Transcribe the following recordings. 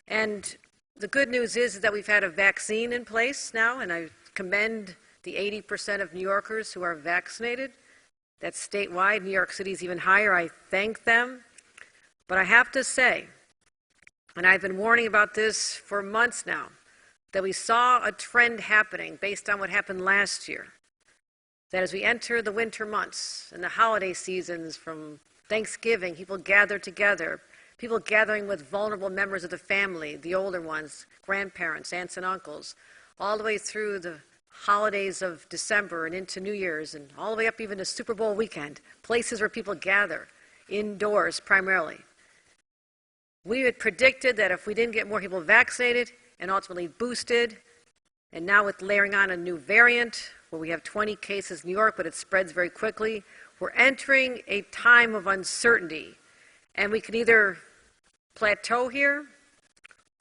And the good news is that we've had a vaccine in place now, and I commend the 80% of New Yorkers who are vaccinated. That's statewide. New York City is even higher. I thank them. But I have to say, and I've been warning about this for months now, that we saw a trend happening based on what happened last year. That as we enter the winter months and the holiday seasons, from Thanksgiving, people gather together, people gathering with vulnerable members of the family, the older ones, grandparents, aunts and uncles, all the way through the holidays of December and into New Year's, and all the way up even to Super Bowl weekend, places where people gather, indoors primarily. We had predicted that if we didn't get more people vaccinated and ultimately boosted, and now with layering on a new variant, where we have 20 cases in New York, but it spreads very quickly, we're entering a time of uncertainty. And we can either plateau here,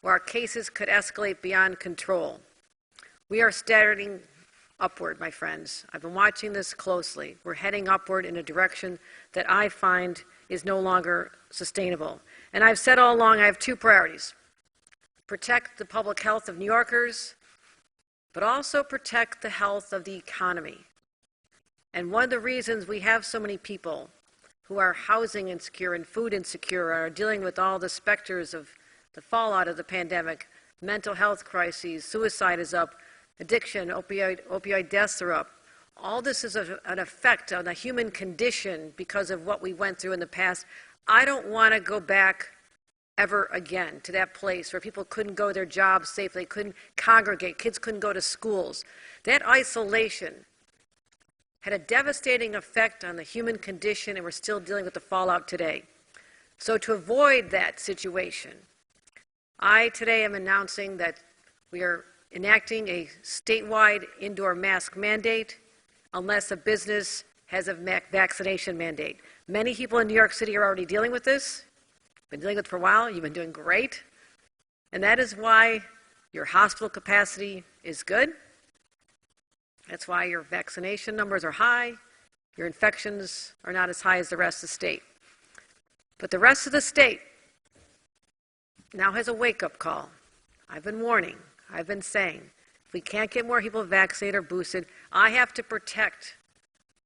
or our cases could escalate beyond control. We are staggering upward, my friends. I've been watching this closely. We're heading upward in a direction that I find is no longer sustainable. And I've said all along I have two priorities: protect the public health of New Yorkers, but also protect the health of the economy. And one of the reasons we have so many people who are housing insecure and food insecure, are dealing with all the specters of the fallout of the pandemic, mental health crises, suicide is up, addiction, opioid deaths are up. All this is an effect on the human condition because of what we went through in the past. I don't want to go back ever again to that place where people couldn't go to their jobs safely, couldn't congregate, kids couldn't go to schools. That isolation had a devastating effect on the human condition, and we're still dealing with the fallout today. So to avoid that situation, I today am announcing that we are enacting a statewide indoor mask mandate unless a business has a vaccination mandate. Many people in New York City are already dealing with this. Been dealing with it for a while. You've been doing great. And that is why your hospital capacity is good. That's why your vaccination numbers are high. Your infections are not as high as the rest of the state. But the rest of the state now has a wake-up call. I've been warning. I've been saying, if we can't get more people vaccinated or boosted, I have to protect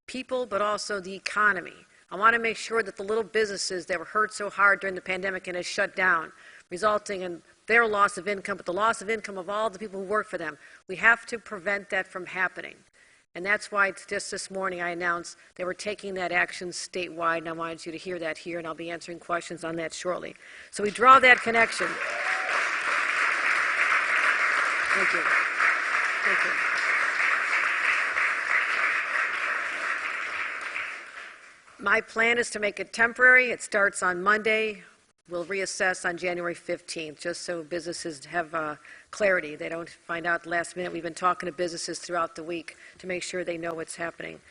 people, but also the economy. I want to make sure that the little businesses that were hurt so hard during the pandemic and has shut down, resulting in their loss of income, but the loss of income of all the people who work for them, we have to prevent that from happening. And that's why just this morning I announced that we're taking that action statewide, and I wanted you to hear that here, and I'll be answering questions on that shortly. So we draw that connection. Thank you. Thank you. My plan is to make it temporary. It starts on Monday. We'll reassess on January 15th, just so businesses have clarity. They don't find out last minute. We've been talking to businesses throughout the week to make sure they know what's happening.